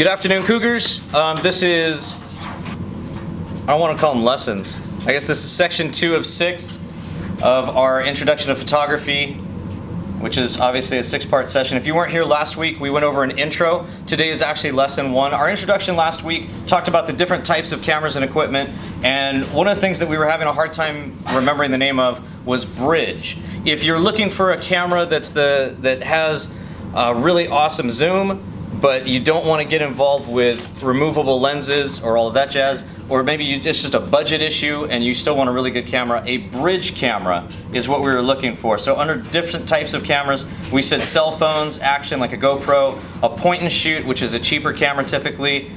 Good afternoon, Cougars. This is, I want to call them lessons. I guess this is section 2 of 6 of our Introduction to Photography, which is obviously a 6-part session. If you weren't here last week, we went over an intro. Today is actually lesson 1. Our introduction last week talked about the different types of cameras and equipment, and one of the things that we were having a hard time remembering the name of was bridge. If you're looking for a camera that has a really awesome zoom, but you don't want to get involved with removable lenses or all of that jazz, or maybe it's just a budget issue and you still want a really good camera, a bridge camera is what we were looking for. So under different types of cameras, we said cell phones, action like a GoPro, a point and shoot, which is a cheaper camera typically,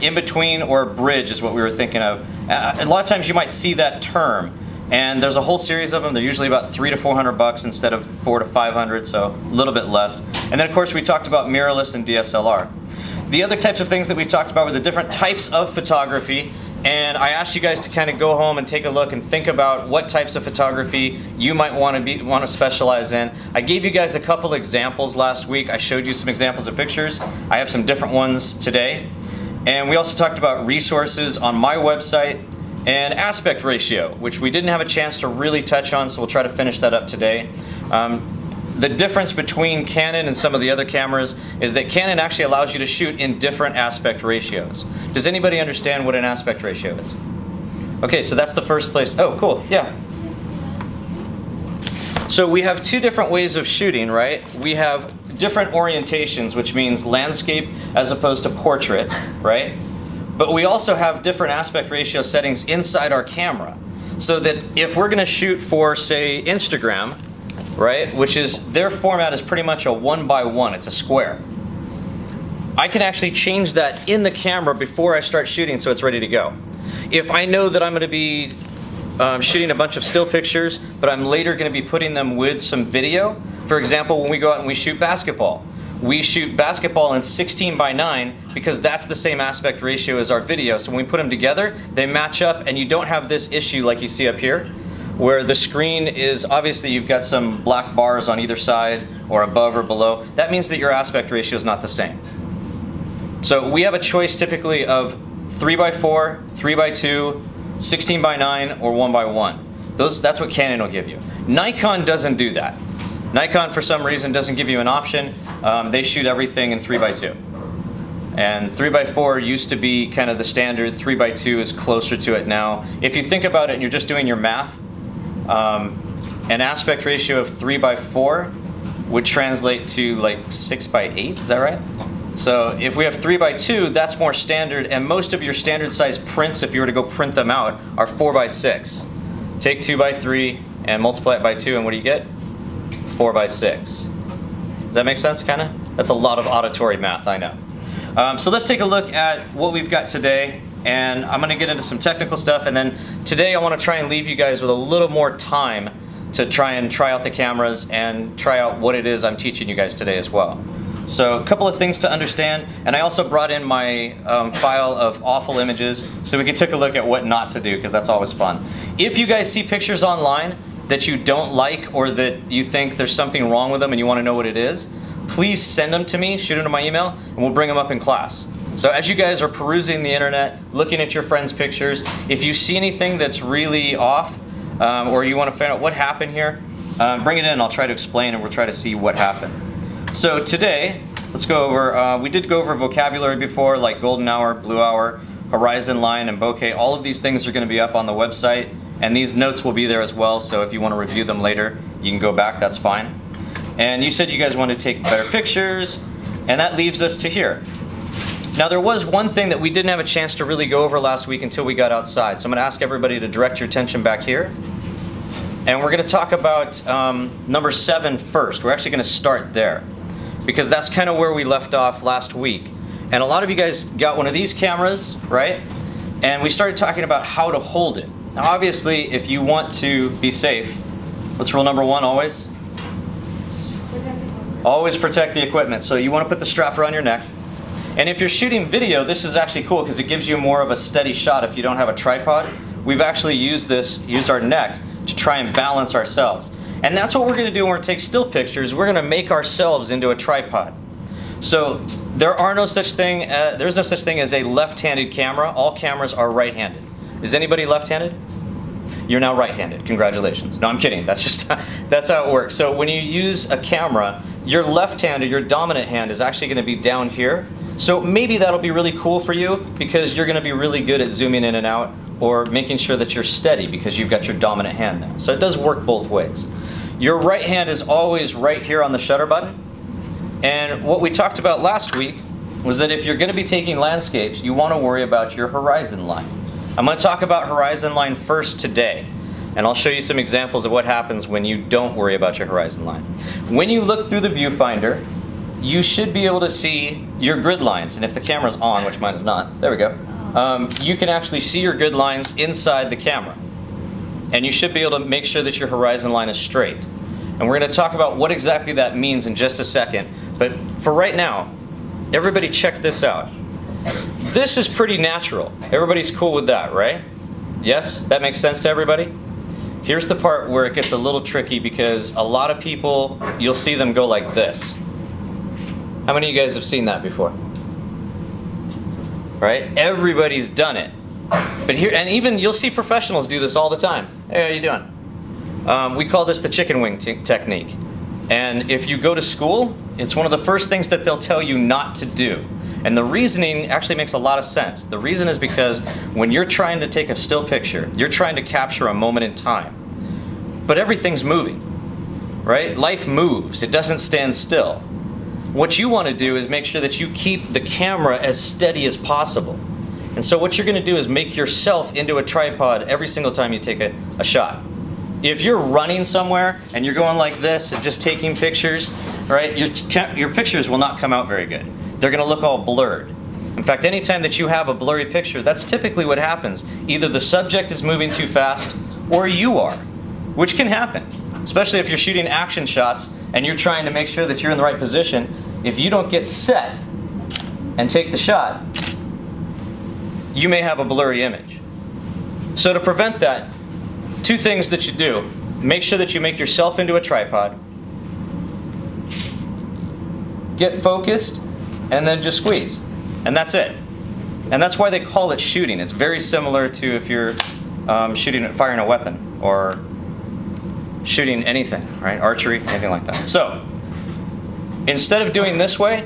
in between, or bridge is what we were thinking of. A lot of times you might see that term, and there's a whole series of them. They're usually about $300 to $400 instead of $400 to $500, so a little bit less. And then of course we talked about mirrorless and DSLR. The other types of things that we talked about were the different types of photography, and I asked you guys to kind of go home and take a look and think about what types of photography you might want to specialize in. I gave you guys a couple examples last week. I showed you some examples of pictures. I have some different ones today. And we also talked about resources on my website and aspect ratio, which we didn't have a chance to really touch on, so we'll try to finish that up today. The difference between Canon and some of the other cameras is that Canon actually allows you to shoot in different aspect ratios. Does anybody understand what an aspect ratio is? Okay, so that's the first place. Oh, cool, yeah. So we have two different ways of shooting, right? We have different orientations, which means landscape as opposed to portrait, right? But we also have different aspect ratio settings inside our camera. So that if we're gonna shoot for, say, Instagram, right, which is, their format is pretty much a 1:1, it's a square. I can actually change that in the camera before I start shooting so it's ready to go. If I know that I'm gonna be shooting a bunch of still pictures, but I'm later gonna be putting them with some video, for example, when we go out and we shoot basketball, we shoot basketball in 16:9 because that's the same aspect ratio as our video. So when we put them together, they match up, and you don't have this issue like you see up here, where the screen is, obviously you've got some black bars on either side or above or below. That means that your aspect ratio is not the same. So we have a choice typically of 3:4, 3:2, 16:9, or 1:1. That's what Canon will give you. Nikon doesn't do that. Nikon, for some reason, doesn't give you an option. They shoot everything in 3:2. And 3:4 used to be kind of the standard. 3:2 is closer to it now. If you think about it and you're just doing your math, an aspect ratio of 3:4 would translate to like 6:8, is that right? So if we have 3:2, that's more standard, and most of your standard size prints, if you were to go print them out, are 4:6. Take 2:3 and multiply it by 2, and what do you get? 4:6. Does that make sense, kind of? That's a lot of auditory math, I know. So let's take a look at what we've got today, and I'm going to get into some technical stuff, and then today I want to try and leave you guys with a little more time to try out the cameras and try out what it is I'm teaching you guys today as well. So a couple of things to understand, and I also brought in my file of awful images so we could take a look at what not to do, because that's always fun. If you guys see pictures online that you don't like, or that you think there's something wrong with them and you want to know what it is, please send them to me, shoot them to my email, and we'll bring them up in class. So as you guys are perusing the internet, looking at your friends' pictures, if you see anything that's really off, or you want to find out what happened here, bring it in, I'll try to explain, and we'll try to see what happened. So today, let's go over, we did go over vocabulary before, like golden hour, blue hour, horizon line, and bokeh. All of these things are going to be up on the website, and these notes will be there as well, so if you want to review them later, you can go back, that's fine. And you said you guys want to take better pictures, and that leaves us to here. Now there was one thing that we didn't have a chance to really go over last week until we got outside, so I'm going to ask everybody to direct your attention back here. And we're going to talk about number 7 first. We're actually going to start there, because that's kind of where we left off last week. And a lot of you guys got one of these cameras, right? And we started talking about how to hold it. Now obviously, if you want to be safe, what's rule number 1 always? Always protect the equipment. So you want to put the strap around your neck. And if you're shooting video, this is actually cool because it gives you more of a steady shot if you don't have a tripod. We've actually used our neck to try and balance ourselves. And that's what we're going to do when we take still pictures. We're going to make ourselves into a tripod. So there's no such thing as a left-handed camera. All cameras are right-handed. Is anybody left-handed? You're now right-handed. Congratulations. No, I'm kidding. That's how it works. So when you use a camera, your left hand or your dominant hand is actually going to be down here. So maybe that'll be really cool for you because you're going to be really good at zooming in and out or making sure that you're steady because you've got your dominant hand there. So it does work both ways. Your right hand is always right here on the shutter button. And what we talked about last week was that if you're going to be taking landscapes, you want to worry about your horizon line. I'm going to talk about horizon line first today, and I'll show you some examples of what happens when you don't worry about your horizon line. When you look through the viewfinder, you should be able to see your grid lines, and if the camera's on, which mine is not, there we go, you can actually see your grid lines inside the camera. And you should be able to make sure that your horizon line is straight. And we're going to talk about what exactly that means in just a second, but for right now, everybody check this out. This is pretty natural. Everybody's cool with that, right? Yes? That makes sense to everybody? Here's the part where it gets a little tricky because a lot of people, you'll see them go like this. How many of you guys have seen that before? Right? Everybody's done it. But here, and even you'll see professionals do this all the time. Hey, how you doing? We call this the chicken wing technique. And if you go to school, it's one of the first things that they'll tell you not to do. And the reasoning actually makes a lot of sense. The reason is because when you're trying to take a still picture, you're trying to capture a moment in time. But everything's moving, right? Life moves. It doesn't stand still. What you want to do is make sure that you keep the camera as steady as possible. And so what you're going to do is make yourself into a tripod every single time you take a shot. If you're running somewhere and you're going like this and just taking pictures, right, your pictures will not come out very good. They're going to look all blurred. In fact, anytime that you have a blurry picture, that's typically what happens. Either the subject is moving too fast or you are, which can happen, especially if you're shooting action shots and you're trying to make sure that you're in the right position. If you don't get set and take the shot, you may have a blurry image. So to prevent that, two things that you do. Make sure that you make yourself into a tripod, get focused, and then just squeeze. And that's it. And that's why they call it shooting. It's very similar to if you're firing a weapon or shooting anything, right? Archery, anything like that. So, instead of doing this way,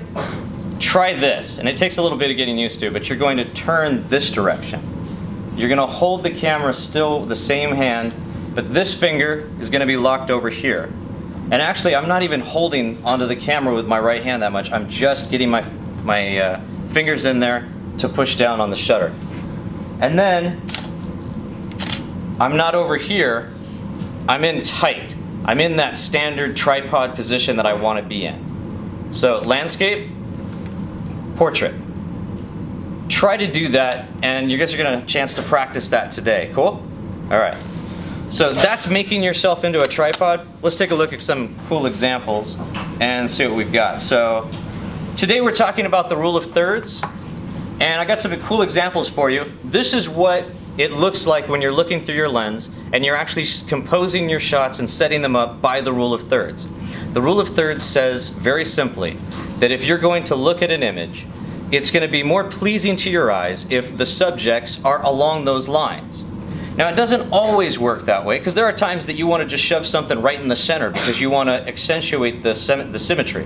try this. And it takes a little bit of getting used to, but you're going to turn this direction. You're going to hold the camera still with the same hand, but this finger is going to be locked over here. And actually, I'm not even holding onto the camera with my right hand that much. I'm just getting my fingers in there to push down on the shutter. And then, I'm not over here. I'm in tight. I'm in that standard tripod position that I want to be in. So, landscape, portrait. Try to do that, and you guys are going to have a chance to practice that today. Cool? All right. So that's making yourself into a tripod. Let's take a look at some cool examples and see what we've got. So today we're talking about the rule of thirds, and I got some cool examples for you. This is what it looks like when you're looking through your lens and you're actually composing your shots and setting them up by the rule of thirds. The rule of thirds says very simply that if you're going to look at an image, it's going to be more pleasing to your eyes if the subjects are along those lines. Now, it doesn't always work that way, because there are times that you want to just shove something right in the center because you want to accentuate the symmetry.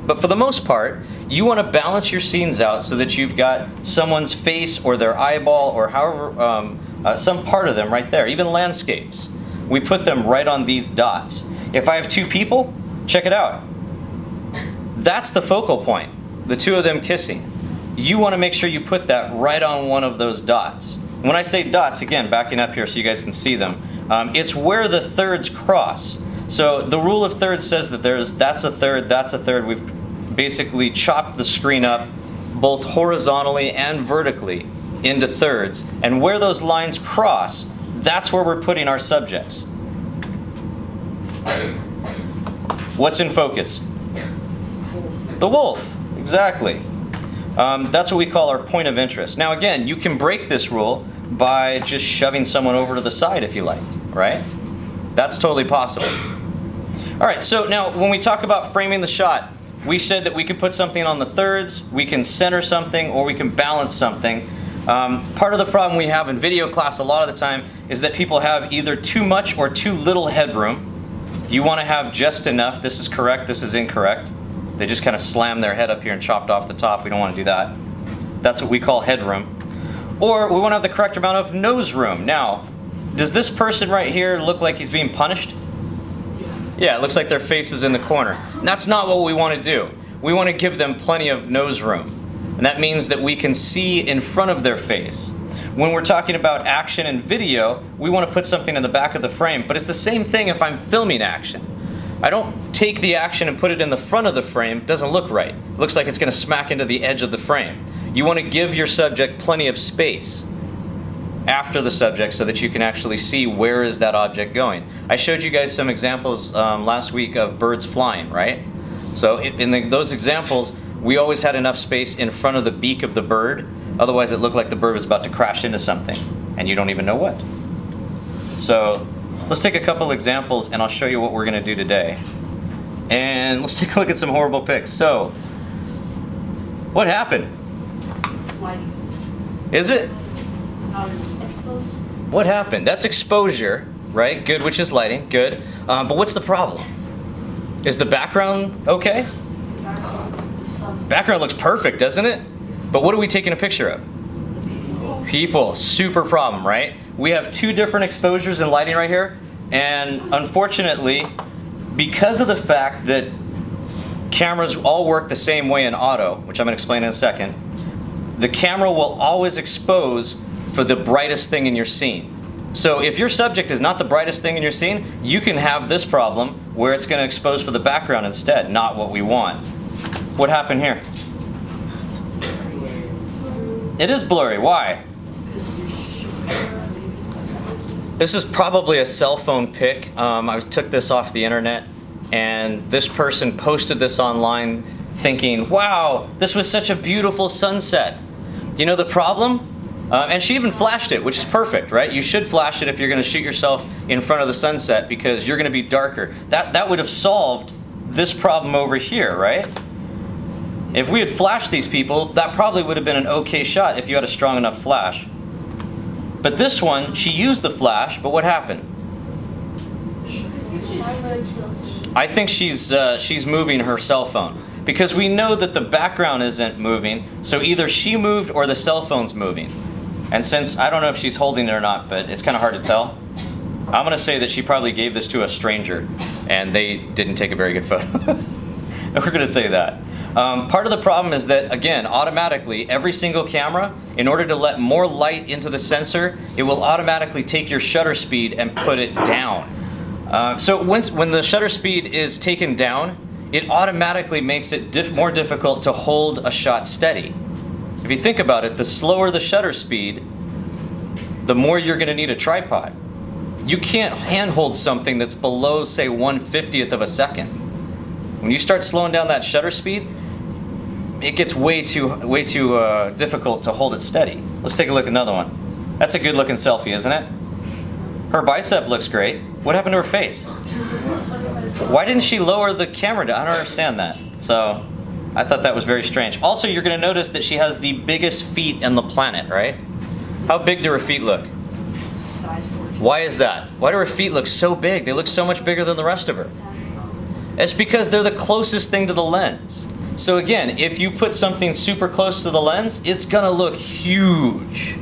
But for the most part, you want to balance your scenes out so that you've got someone's face or their eyeball or however, some part of them right there. Even landscapes. We put them right on these dots. If I have two people, check it out. That's the focal point, the two of them kissing. You want to make sure you put that right on one of those dots. When I say dots, again, backing up here so you guys can see them, it's where the thirds cross. So the rule of thirds says that that's a third, that's a third. We've basically chopped the screen up both horizontally and vertically into thirds. And where those lines cross, that's where we're putting our subjects. What's in focus? The wolf, exactly. That's what we call our point of interest. Now again, you can break this rule by just shoving someone over to the side if you like, right? That's totally possible. All right, so now when we talk about framing the shot, we said that we can put something on the thirds, we can center something, or we can balance something. Part of the problem we have in video class a lot of the time is that people have either too much or too little headroom. You want to have just enough. This is correct, this is incorrect. They just kind of slammed their head up here and chopped off the top. We don't want to do that. That's what we call headroom. Or we want to have the correct amount of nose room. Now, does this person right here look like he's being punished? Yeah, it looks like their face is in the corner. And that's not what we want to do. We want to give them plenty of nose room. And that means that we can see in front of their face. When we're talking about action and video, we want to put something in the back of the frame, but it's the same thing if I'm filming action. I don't take the action and put it in the front of the frame. It doesn't look right. It looks like it's going to smack into the edge of the frame. You want to give your subject plenty of space after the subject so that you can actually see where is that object going. I showed you guys some examples last week of birds flying, right? So in those examples, we always had enough space in front of the beak of the bird. Otherwise, it looked like the bird was about to crash into something, and you don't even know what. So let's take a couple examples, and I'll show you what we're going to do today. And let's take a look at some horrible pics. So, what happened? Lighting. Is it? Exposure. What happened? That's exposure, right? Good, which is lighting. Good. But what's the problem? Is the background okay? Background looks perfect, doesn't it? But what are we taking a picture of? People. Super problem, right? We have two different exposures and lighting right here. And unfortunately, because of the fact that cameras all work the same way in auto, which I'm going to explain in a second, the camera will always expose for the brightest thing in your scene. So if your subject is not the brightest thing in your scene, you can have this problem where it's going to expose for the background instead, not what we want. What happened here? It is blurry. Why? This is probably a cell phone pic. I took this off the internet, and this person posted this online thinking, wow, this was such a beautiful sunset. You know the problem? And she even flashed it, which is perfect, right? You should flash it if you're going to shoot yourself in front of the sunset because you're going to be darker. That would have solved this problem over here, right? If we had flashed these people, that probably would have been an okay shot if you had a strong enough flash. But this one, she used the flash, but what happened? I think she's moving her cell phone. Because we know that the background isn't moving, so either she moved or the cell phone's moving. And since, I don't know if she's holding it or not, but it's kind of hard to tell. I'm going to say that she probably gave this to a stranger, and they didn't take a very good photo. And we're going to say that. Part of the problem is that, again, automatically, every single camera, in order to let more light into the sensor, it will automatically take your shutter speed and put it down. So when the shutter speed is taken down, it automatically makes it more difficult to hold a shot steady. If you think about it, the slower the shutter speed, the more you're going to need a tripod. You can't handhold something that's below, say, 1/50th of a second. When you start slowing down that shutter speed, it gets way too difficult to hold it steady. Let's take a look at another one. That's a good looking selfie, isn't it? Her bicep looks great. What happened to her face? Why didn't she lower the camera down? I don't understand that. So I thought that was very strange. Also, you're going to notice that she has the biggest feet in the planet, right? How big do her feet look? Size 14. Why is that? Why do her feet look so big? They look so much bigger than the rest of her. It's because they're the closest thing to the lens. So again, if you put something super close to the lens, it's going to look huge.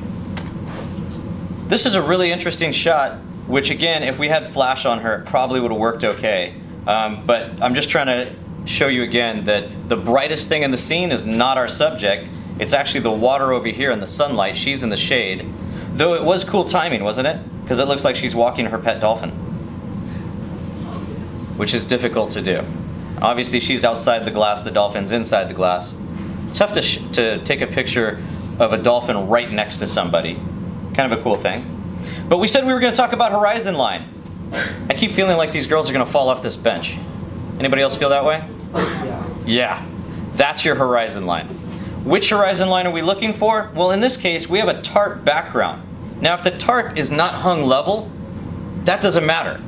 This is a really interesting shot, which again, if we had flash on her, it probably would have worked okay. But I'm just trying to show you again that the brightest thing in the scene is not our subject. It's actually the water over here in the sunlight. She's in the shade. Though it was cool timing, wasn't it? Because it looks like she's walking her pet dolphin, which is difficult to do. Obviously, she's outside the glass, the dolphin's inside the glass. It's tough to take a picture of a dolphin right next to somebody. Kind of a cool thing. But we said we were going to talk about horizon line. I keep feeling like these girls are going to fall off this bench. Anybody else feel that way? Yeah. That's your horizon line. Which horizon line are we looking for? Well, in this case, we have a tarp background. Now, if the tarp is not hung level, that doesn't matter.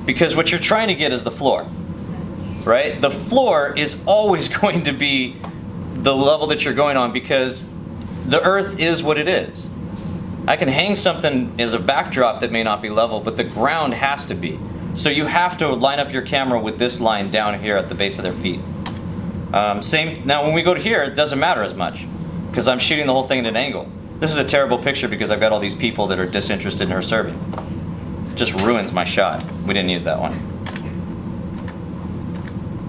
Because what you're trying to get is the floor. right? The floor is always going to be the level that you're going on because the earth is what it is. I can hang something as a backdrop that may not be level, but the ground has to be. So you have to line up your camera with this line down here at the base of their feet. Now when we go to here, it doesn't matter as much because I'm shooting the whole thing at an angle. This is a terrible picture because I've got all these people that are disinterested in her serving. It just ruins my shot. We didn't use that one.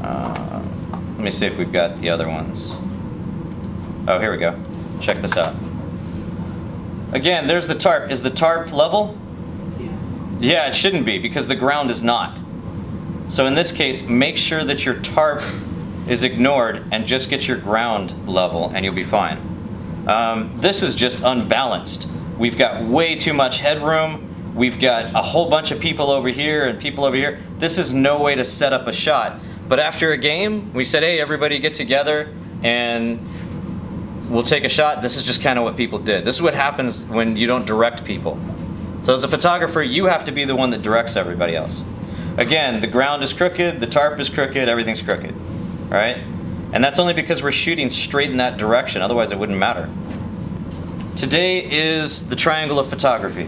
Let me see if we've got the other ones. Oh, here we go. Check this out. Again, there's the tarp. Is the tarp level? Yeah, it shouldn't be because the ground is not. So in this case, make sure that your tarp is ignored and just get your ground level and you'll be fine. This is just unbalanced. We've got way too much headroom. We've got a whole bunch of people over here and people over here. This is no way to set up a shot. But after a game, we said, hey, everybody get together and we'll take a shot. This is just kind of what people did. This is what happens when you don't direct people. So as a photographer, you have to be the one that directs everybody else. Again, the ground is crooked, the tarp is crooked, everything's crooked, right? And that's only because we're shooting straight in that direction, otherwise it wouldn't matter. Today is the triangle of photography.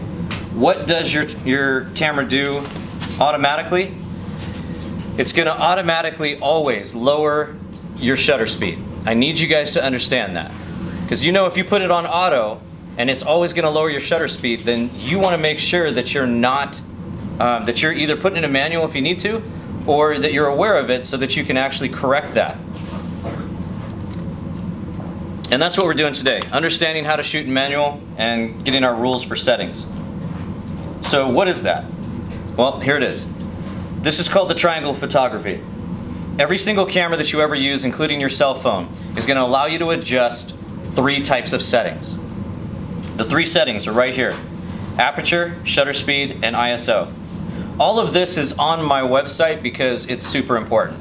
What does your camera do automatically? It's going to automatically always lower your shutter speed. I need you guys to understand that. Because you know if you put it on auto and it's always going to lower your shutter speed, then you want to make sure that you're not, that you're either putting in a manual if you need to, or that you're aware of it so that you can actually correct that. And that's what we're doing today, understanding how to shoot in manual and getting our rules for settings. So what is that? Well, here it is. This is called the triangle of photography. Every single camera that you ever use, including your cell phone, is going to allow you to adjust 3 types of settings. The 3 settings are right here: aperture, shutter speed, and ISO. All of this is on my website because it's super important.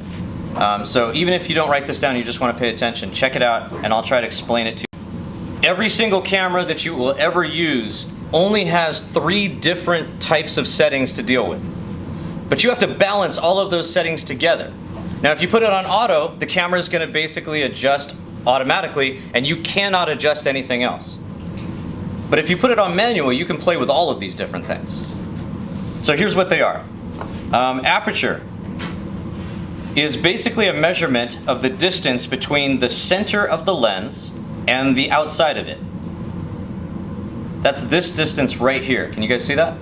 So even if you don't write this down, you just want to pay attention, check it out, and I'll try to explain it to you. Every single camera that you will ever use only has 3 different types of settings to deal with. But you have to balance all of those settings together. Now if you put it on auto, the camera is going to basically adjust automatically, and you cannot adjust anything else. But if you put it on manual, you can play with all of these different things. So here's what they are. Aperture is basically a measurement of the distance between the center of the lens and the outside of it. That's this distance right here. Can you guys see that?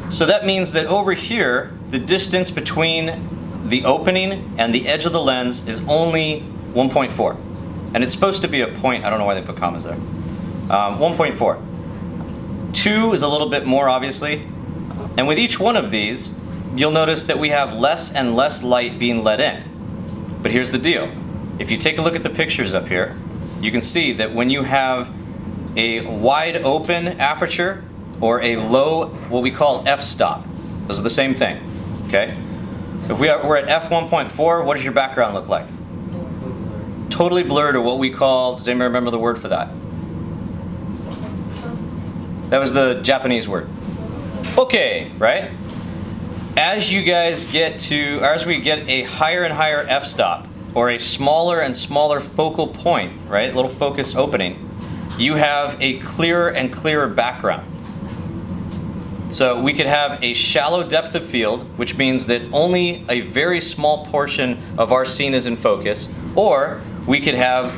So that means that over here, the distance between the opening and the edge of the lens is only 1.4. And it's supposed to be a point. I don't know why they put commas there. 1.4. 2 is a little bit more, obviously. And with each one of these, you'll notice that we have less and less light being let in. But here's the deal. If you take a look at the pictures up here, you can see that when you have a wide open aperture or a low, what we call f-stop, those are the same thing, okay? If we're at f1.4, what does your background look like? Totally blurred, or what we call, does anybody remember the word for that? That was the Japanese word. Okay, right? As we get a higher and higher f-stop, or a smaller and smaller focal point, right, little focus opening, you have a clearer and clearer background. So we could have a shallow depth of field, which means that only a very small portion of our scene is in focus, or we could have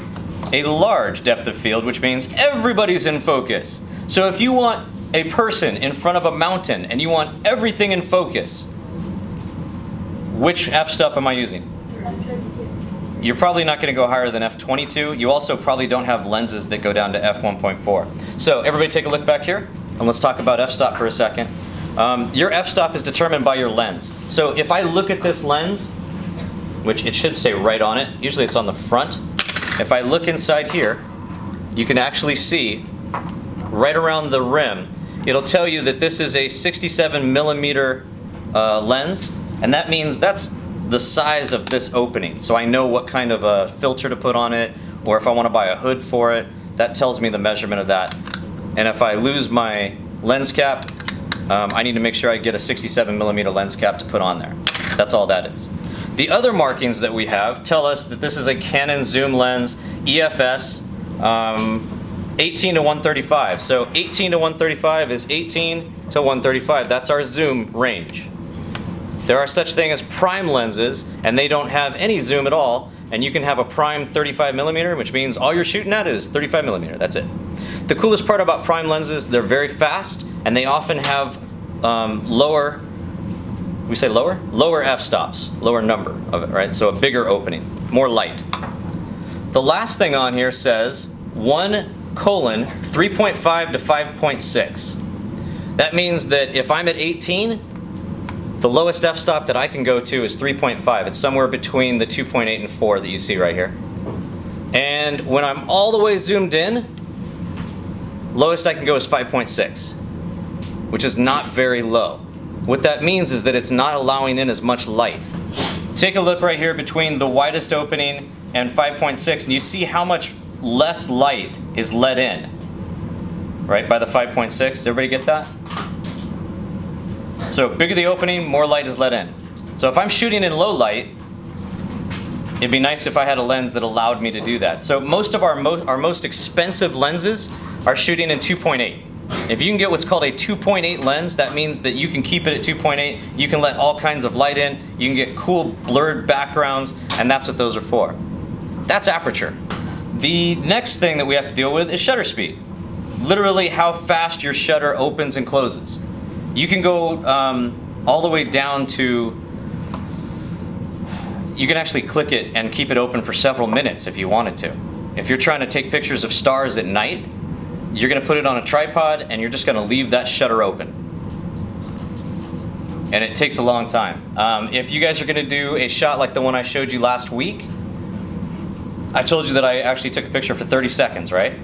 a large depth of field, which means everybody's in focus. So if you want a person in front of a mountain and you want everything in focus, which f-stop am I using? You're probably not going to go higher than f22. You also probably don't have lenses that go down to f1.4. So everybody take a look back here, and let's talk about f-stop for a second. Your f-stop is determined by your lens. So if I look at this lens, which it should say right on it, usually it's on the front. If I look inside here, you can actually see right around the rim, it'll tell you that this is a 67 millimeter lens, and that means that's the size of this opening. So I know what kind of a filter to put on it, or if I want to buy a hood for it, that tells me the measurement of that. And if I lose my lens cap, I need to make sure I get a 67 millimeter lens cap to put on there. That's all that is. The other markings that we have tell us that this is a Canon zoom lens EFS 18 to 135. So 18 to 135 is 18 to 135. That's our zoom range. There are such things as prime lenses, and they don't have any zoom at all, and you can have a prime 35 millimeter, which means all you're shooting at is 35 millimeter. That's it. The coolest part about prime lenses, they're very fast, and they often have lower f-stops, lower number of it, right? So a bigger opening, more light. The last thing on here says 1:3.5 to 5.6. That means that if I'm at 18, the lowest f-stop that I can go to is 3.5. It's somewhere between the 2.8 and 4 that you see right here. And when I'm all the way zoomed in, lowest I can go is 5.6, which is not very low. What that means is that it's not allowing in as much light. Take a look right here between the widest opening and 5.6, and you see how much less light is let in, right, by the 5.6. Everybody get that? So bigger the opening, more light is let in. So if I'm shooting in low light, it'd be nice if I had a lens that allowed me to do that. So most of our most expensive lenses are shooting in 2.8. If you can get what's called a 2.8 lens, that means that you can keep it at 2.8, you can let all kinds of light in, you can get cool blurred backgrounds, and that's what those are for. That's aperture. The next thing that we have to deal with is shutter speed. Literally how fast your shutter opens and closes. You can go all the way down to, you can actually click it and keep it open for several minutes if you wanted to. If you're trying to take pictures of stars at night, you're going to put it on a tripod and you're just going to leave that shutter open. And it takes a long time. If you guys are going to do a shot like the one I showed you last week, I told you that I actually took a picture for 30 seconds, right?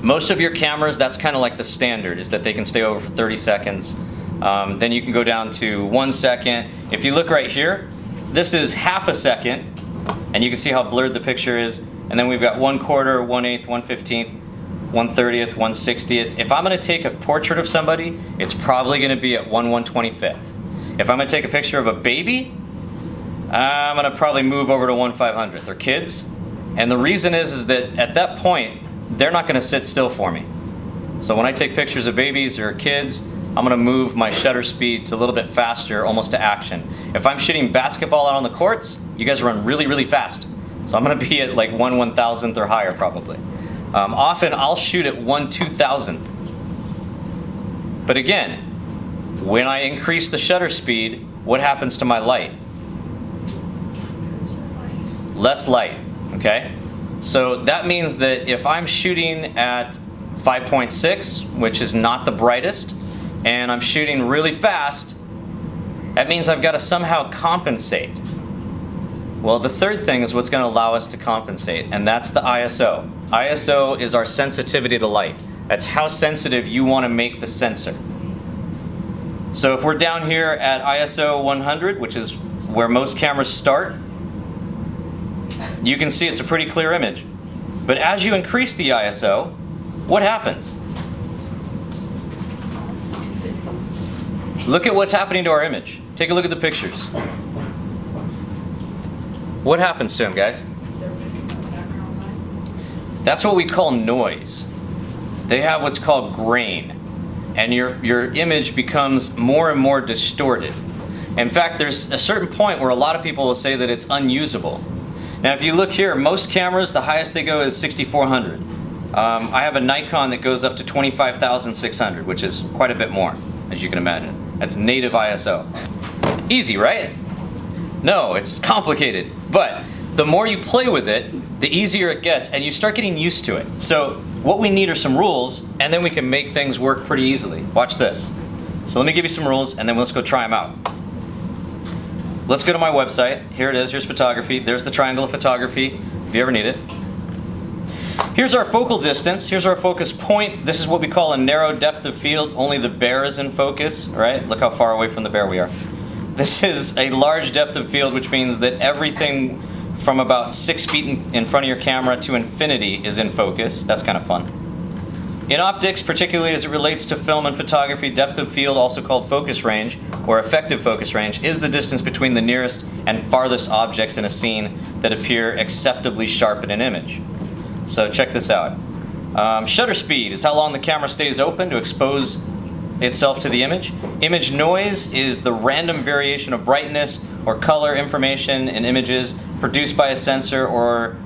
Most of your cameras, that's kind of like the standard, is that they can stay over for 30 seconds. Then you can go down to 1 second. If you look right here, this is half a second, and you can see how blurred the picture is. And then we've got 1/4, 1/8, 1/15, 1/30, 1/60. If I'm going to take a portrait of somebody, it's probably going to be at 1/125. If I'm going to take a picture of a baby, I'm going to probably move over to 1/500. Or kids. And the reason is that at that point, they're not going to sit still for me. So when I take pictures of babies or kids, I'm going to move my shutter speed to a little bit faster, almost to action. If I'm shooting basketball out on the courts, you guys run really, really fast. So I'm going to be at like 1/1000th or higher probably. Often I'll shoot at 1/2000th. But again, when I increase the shutter speed, what happens to my light? Less light, okay? So that means that if I'm shooting at 5.6, which is not the brightest, and I'm shooting really fast, that means I've got to somehow compensate. Well, the third thing is what's going to allow us to compensate, and that's the ISO. ISO is our sensitivity to light. That's how sensitive you want to make the sensor. So if we're down here at ISO 100, which is where most cameras start, you can see it's a pretty clear image. But as you increase the ISO, what happens? Look at what's happening to our image. Take a look at the pictures. What happens to them, guys? That's what we call noise. They have what's called grain, and your image becomes more and more distorted. In fact, there's a certain point where a lot of people will say that it's unusable. Now if you look here, most cameras, the highest they go is 6400. I have a Nikon that goes up to 25,600, which is quite a bit more, as you can imagine. That's native ISO. Easy, right? No, it's complicated. But the more you play with it, the easier it gets, and you start getting used to it. So what we need are some rules, and then we can make things work pretty easily. Watch this. So let me give you some rules, and then let's go try them out. Let's go to my website. Here it is. Here's photography. There's the triangle of photography, if you ever need it. Here's our focal distance. Here's our focus point. This is what we call a narrow depth of field. Only the bear is in focus, right? Look how far away from the bear we are. This is a large depth of field, which means that everything from about 6 feet in front of your camera to infinity is in focus. That's kind of fun. In optics, particularly as it relates to film and photography, depth of field, also called focus range or effective focus range, is the distance between the nearest and farthest objects in a scene that appear acceptably sharp in an image. So check this out. Shutter speed is how long the camera stays open to expose itself to the image. Image noise is the random variation of brightness or color information in images produced by a sensor or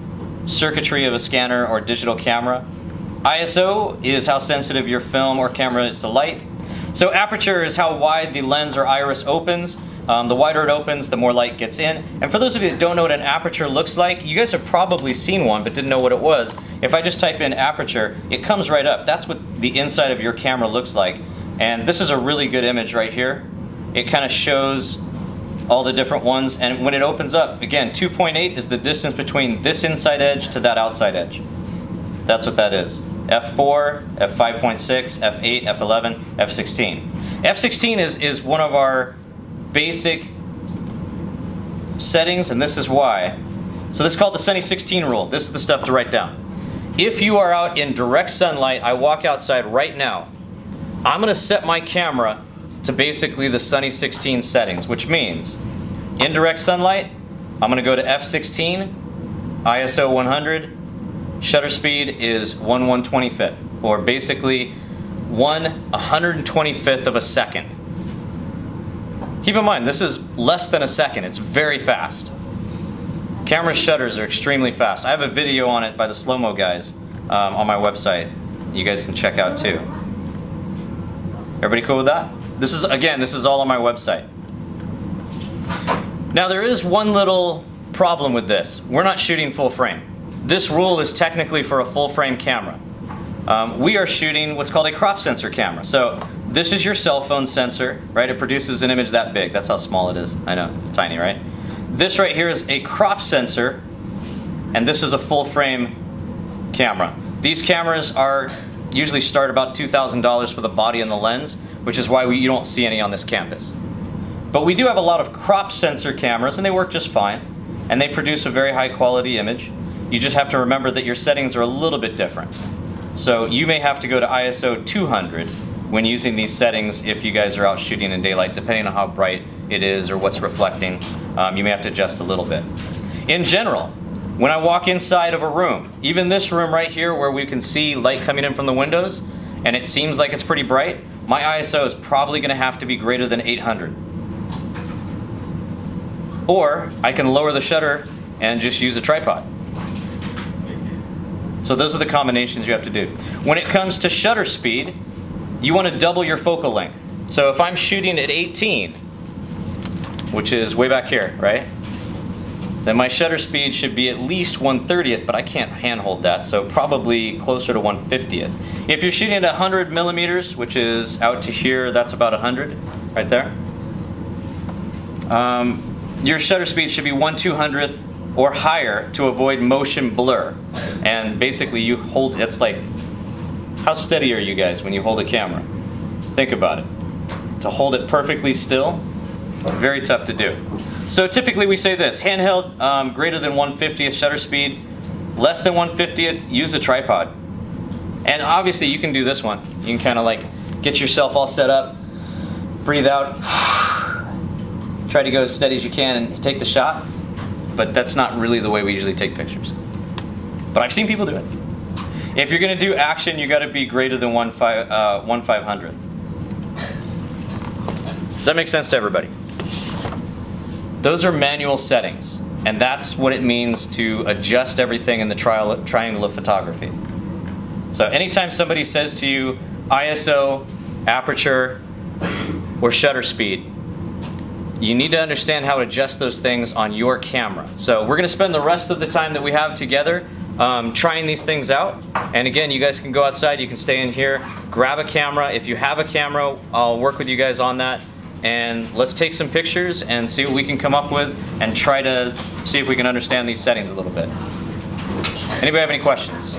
circuitry of a scanner or digital camera. ISO is how sensitive your film or camera is to light. So aperture is how wide the lens or iris opens. The wider it opens, the more light gets in. And for those of you that don't know what an aperture looks like, you guys have probably seen one but didn't know what it was. If I just type in aperture, it comes right up. That's what the inside of your camera looks like. And this is a really good image right here. It kind of shows all the different ones. And when it opens up, again, 2.8 is the distance between this inside edge to that outside edge. That's what that is. F4, F5.6, F8, F11, F16. F16 is one of our basic settings, and this is why. So this is called the Sunny 16 rule. This is the stuff to write down. If you are out in direct sunlight, I walk outside right now, I'm going to set my camera to basically the Sunny 16 settings, which means in direct sunlight, I'm going to go to F16, ISO 100, shutter speed is 1/125th, or basically 1/125th of a second. Keep in mind, this is less than a second. It's very fast. Camera shutters are extremely fast. I have a video on it by the slow-mo guys on my website. You guys can check out too. Everybody cool with that? This is, again, this is all on my website. Now there is one little problem with this. We're not shooting full frame. This rule is technically for a full frame camera. We are shooting what's called a crop sensor camera. So this is your cell phone sensor, right? It produces an image that big. That's how small it is. I know, it's tiny, right? This right here is a crop sensor, and this is a full frame camera. These cameras are usually start about $2,000 for the body and the lens, which is why you don't see any on this campus. But we do have a lot of crop sensor cameras, and they work just fine, and they produce a very high quality image. You just have to remember that your settings are a little bit different. So you may have to go to ISO 200 when using these settings if you guys are out shooting in daylight, depending on how bright it is or what's reflecting. You may have to adjust a little bit. In general, when I walk inside of a room, even this room right here where we can see light coming in from the windows, and it seems like it's pretty bright, my ISO is probably going to have to be greater than 800. Or I can lower the shutter and just use a tripod. So those are the combinations you have to do. When it comes to shutter speed, you want to double your focal length. So if I'm shooting at 18, which is way back here, right? Then my shutter speed should be at least 1/30th, but I can't handhold that, so probably closer to 1/50th. If you're shooting at 100 millimeters, which is out to here, that's about 100, right there. Your shutter speed should be 1/200th or higher to avoid motion blur. And basically you hold, it's like, how steady are you guys when you hold a camera? Think about it. To hold it perfectly still, very tough to do. So typically we say this, handheld greater than 1/50th shutter speed, less than 1/50th, use a tripod. And obviously you can do this one. You can kind of like get yourself all set up, breathe out, try to go as steady as you can and take the shot. But that's not really the way we usually take pictures. But I've seen people do it. If you're going to do action, you got to be greater than 1/500th. Does that make sense to everybody? Those are manual settings, and that's what it means to adjust everything in the triangle of photography. So anytime somebody says to you ISO, aperture, or shutter speed, you need to understand how to adjust those things on your camera. So we're going to spend the rest of the time that we have together trying these things out. And again, you guys can go outside, you can stay in here, grab a camera. If you have a camera, I'll work with you guys on that. And let's take some pictures and see what we can come up with and try to see if we can understand these settings a little bit. Anybody have any questions?